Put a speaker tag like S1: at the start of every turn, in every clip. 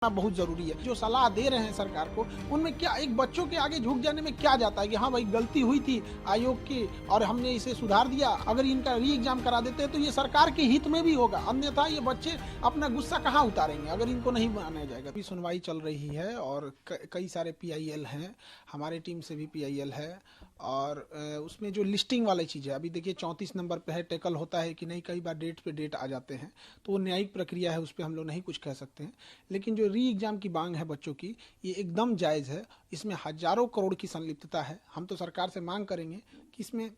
S1: बहुत जरूरी है। जो सलाह दे रहे हैं सरकार को, उनमें क्या एक बच्चों के आगे झुक जाने में क्या जाता है कि हाँ भाई गलती हुई थी आयोग की और हमने इसे सुधार दिया, अगर इनका री एग्जाम करा देते हैं तो ये सरकार के हित में भी होगा, अन्यथा ये बच्चे अपना गुस्सा कहाँ उतारेंगे अगर इनको नहीं माना जाएगा। अभी सुनवाई चल रही है और कई सारे PIL हैं, हमारे टीम से भी PIL है और उसमें जो लिस्टिंग वाली चीज़ है, अभी देखिए 34 नंबर पे है, टैकल होता है कि नहीं, कई बार डेट पे डेट आ जाते हैं, तो वो न्यायिक प्रक्रिया है, उस पर हम लोग नहीं कुछ कह सकते हैं। लेकिन जो री एग्जाम की मांग है बच्चों की, ये एकदम जायज़ है, इसमें हजारों करोड़ की संलिप्तता है। हम तो सरकार से मांग करेंगे कि इसमें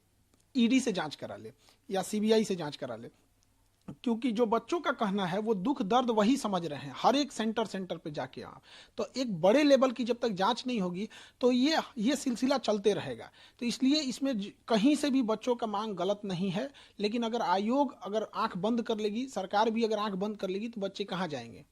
S1: ED से जांच करा ले या CBI से जांच करा ले, क्योंकि जो बच्चों का कहना है वो दुख दर्द वही समझ रहे हैं हर एक सेंटर पे जाके। आप तो एक बड़े लेवल की जब तक जांच नहीं होगी तो ये सिलसिला चलते रहेगा। तो इसलिए इसमें कहीं से भी बच्चों का मांग गलत नहीं है, लेकिन अगर आयोग अगर आंख बंद कर लेगी, सरकार भी अगर आंख बंद कर लेगी तो बच्चे कहाँ जाएंगे।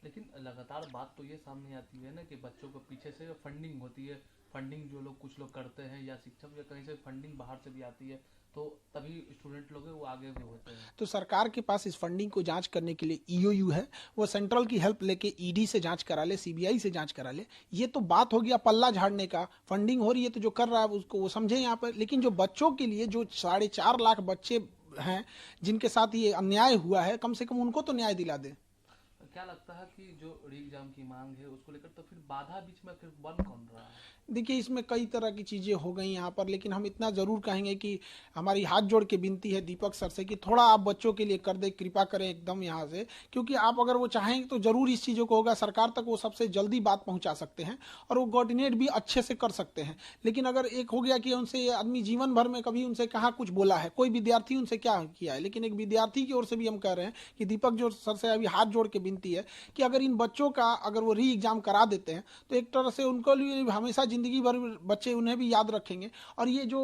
S2: लेकिन लगातार बात तो ये सामने आती है ना कि बच्चों को पीछे से फंडिंग होती है, फंडिंग जो लोग कुछ लोग करते हैं या शिक्षक या कहीं से फंडिंग बाहर से भी आती है, तो तभी स्टूडेंट लोग वो आगे भी होते हैं।
S1: तो सरकार के पास इस फंडिंग को जांच करने के लिए EOU है, वो सेंट्रल की हेल्प लेके ED से जांच करा ले, CBI से जांच करा ले। ये तो बात हो गया पल्ला झाड़ने का, फंडिंग हो रही है तो जो कर रहा है उसको वो समझे यहाँ पर। लेकिन जो बच्चों के लिए जो 4.5 लाख बच्चे हैं जिनके साथ ये अन्याय हुआ है, कम से कम उनको तो न्याय दिला दे।
S2: क्या लगता है कि जो री एग्जाम की मांग है उसको लेकर तो फिर बाधा बीच में फिर बन कौन रहा है?
S1: देखिए इसमें कई तरह की चीज़ें हो गई यहाँ पर, लेकिन हम इतना ज़रूर कहेंगे कि हमारी हाथ जोड़ के विनती है दीपक सर से कि थोड़ा आप बच्चों के लिए कर दे, कृपा करें एकदम यहाँ से, क्योंकि आप अगर वो चाहेंगे तो ज़रूर इस चीज़ों को होगा, सरकार तक वो सबसे जल्दी बात पहुँचा सकते हैं और वो कोऑर्डिनेट भी अच्छे से कर सकते हैं। लेकिन अगर एक हो गया कि उनसे आदमी जीवन भर में कभी उनसे कहाँ कुछ बोला है, कोई विद्यार्थी उनसे क्या किया है, लेकिन एक विद्यार्थी की ओर से भी हम कह रहे हैं कि दीपक जो सर से अभी हाथ जोड़ के विनती है कि अगर इन बच्चों का अगर वो री एग्जाम करा देते हैं तो एक तरह से उनको लिए हमेशा जिंदगी भर बच्चे उन्हें भी याद रखेंगे। और ये जो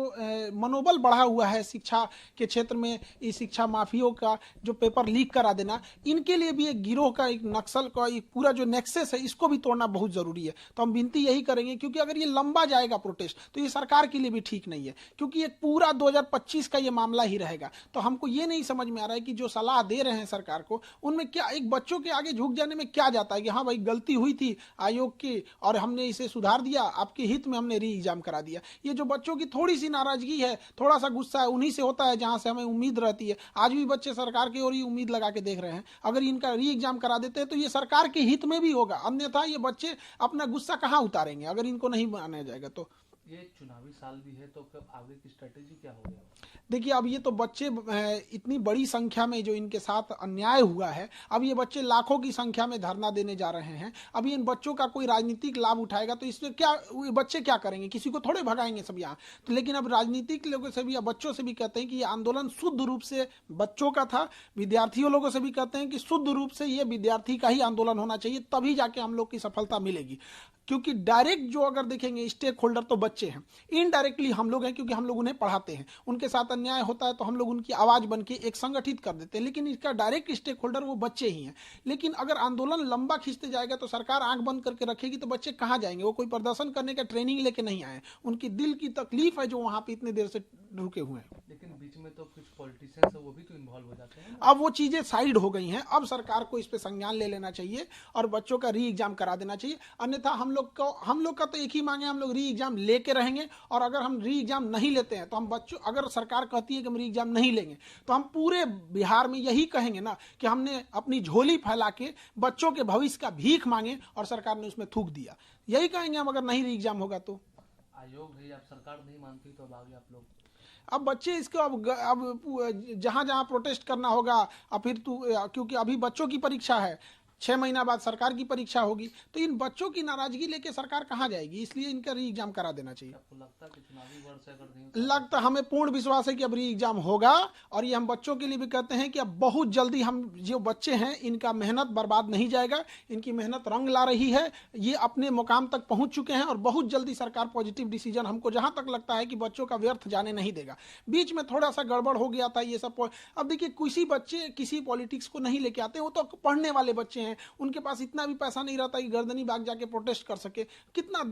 S1: मनोबल बढ़ा हुआ है शिक्षा के क्षेत्र में, इस शिक्षा माफियों का जो पेपर लीक करा देना, इनके लिए भी एक गिरोह का, एक नक्सल का एक पूरा जो नेक्सस है, इसको भी तोड़ना बहुत जरूरी है। तो हम विनती यही करेंगे, क्योंकि अगर ये लंबा जाएगा प्रोटेस्ट तो ये सरकार के लिए भी ठीक नहीं है, क्योंकि ये पूरा 2025 का ये मामला ही रहेगा। तो हमको ये नहीं समझ में आ रहा है कि जो सलाह दे रहे हैं सरकार को, उनमें क्या एक बच्चों के आगे झुक जाने में क्या जाता है कि हाँ भाई गलती हुई थी आयोग की और हमने इसे सुधार दिया, आपके हित में हमने री एग्जाम करा दिया। ये जो बच्चों की थोड़ी सी नाराजगी है, थोड़ा सा गुस्सा है, उन्हीं से होता है जहां से हमें उम्मीद रहती है। आज भी बच्चे सरकार की ओर ही उम्मीद लगा के देख रहे हैं, अगर इनका री एग्जाम करा देते हैं तो ये सरकार के हित में भी होगा, अन्यथा ये बच्चे अपना गुस्सा कहाँ उतारेंगे अगर इनको नहीं माना जाएगा। तो
S2: ये चुनावी साल भी है, तो आगे की स्ट्रेटेजी क्या होगी?
S1: देखिए अब ये तो बच्चे इतनी बड़ी संख्या में जो इनके साथ अन्याय हुआ है, अब ये बच्चे लाखों की संख्या में धरना देने जा रहे हैं। अब इन बच्चों का कोई राजनीतिक लाभ उठाएगा तो इसमें क्या बच्चे क्या करेंगे, किसी को थोड़े भगाएंगे सब यहाँ। तो लेकिन अब राजनीतिक लोगों से भी या बच्चों से भी कहते हैं कि ये आंदोलन शुद्ध रूप से बच्चों का था, विद्यार्थियों लोगों से भी कहते हैं कि शुद्ध रूप से ये विद्यार्थी का ही आंदोलन होना चाहिए, तभी जाके हम लोग की सफलता मिलेगी। क्योंकि डायरेक्ट जो अगर देखेंगे स्टेक होल्डर तो बच्चे हैं, इनडायरेक्टली हम लोग हैं, क्योंकि हम लोग उन्हें पढ़ाते हैं, उनके साथ अन्याय होता है तो हम लोग उनकी आवाज बन के एक संगठित कर देते हैं, लेकिन इसका डायरेक्ट स्टेक होल्डर वो बच्चे ही हैं। लेकिन अगर आंदोलन लंबा खींचते जाएगा तो सरकार आंख बंद करके रखेगी तो बच्चे कहाँ जाएंगे। वो कोई प्रदर्शन करने का ट्रेनिंग लेके नहीं आए, उनकी दिल की तकलीफ है जो वहां पे इतने देर से रुके हुए हैं।
S2: लेकिन बीच में तो कुछ पॉलिटिशियंस है वो भी तो इन्वॉल्व हो जाते हैं।
S1: अब वो चीजें साइड हो गई हैं, अब सरकार को इस पे संज्ञान ले लेना चाहिए और बच्चों का री एग्जाम करा देना चाहिए। अन्यथा हम लोग का तो एक ही मांगे, हम लोग री एग्जाम लेके रहेंगे। और अगर हम री एग्जाम नहीं लेते हैं तो हम बच्चों, अगर सरकार कहती है कि हम री एग्जाम नहीं लेंगे तो हम पूरे बिहार में यही कहेंगे ना कि हमने अपनी झोली फैला के बच्चों के भविष्य का भीख मांगे और सरकार ने उसमें थूक दिया, यही कहेंगे हम अगर नहीं री एग्जाम होगा तो।
S2: आयोग है, अब सरकार नहीं मानती तो अब आगे आप लोग,
S1: अब बच्चे इसको अब जहां जहां प्रोटेस्ट करना होगा, अब फिर क्योंकि अभी बच्चों की परीक्षा है, 6 महीना बाद सरकार की परीक्षा होगी, तो इन बच्चों की नाराजगी लेके सरकार कहाँ जाएगी, इसलिए इनका री एग्जाम करा देना चाहिए।
S2: आपको लगता है कि चुनावी वर्ष अगर नहीं
S1: लगता, हमें पूर्ण विश्वास है कि अब री एग्जाम होगा। और ये हम बच्चों के लिए भी कहते हैं कि अब बहुत जल्दी हम जो बच्चे हैं इनका मेहनत बर्बाद नहीं जाएगा, इनकी मेहनत रंग ला रही है, ये अपने मुकाम तक पहुंच चुके हैं और बहुत जल्दी सरकार पॉजिटिव डिसीजन, हमको जहां तक लगता है कि बच्चों का व्यर्थ जाने नहीं देगा। बीच में थोड़ा सा गड़बड़ हो गया था ये सब, अब देखिए किसी बच्चे किसी पॉलिटिक्स को नहीं लेके आते, वो तो पढ़ने वाले बच्चे हैं, उनके पास इतना भी पैसा नहीं रहता कि गर्दनी बाग जाके प्रोटेस्ट कर सके। कितना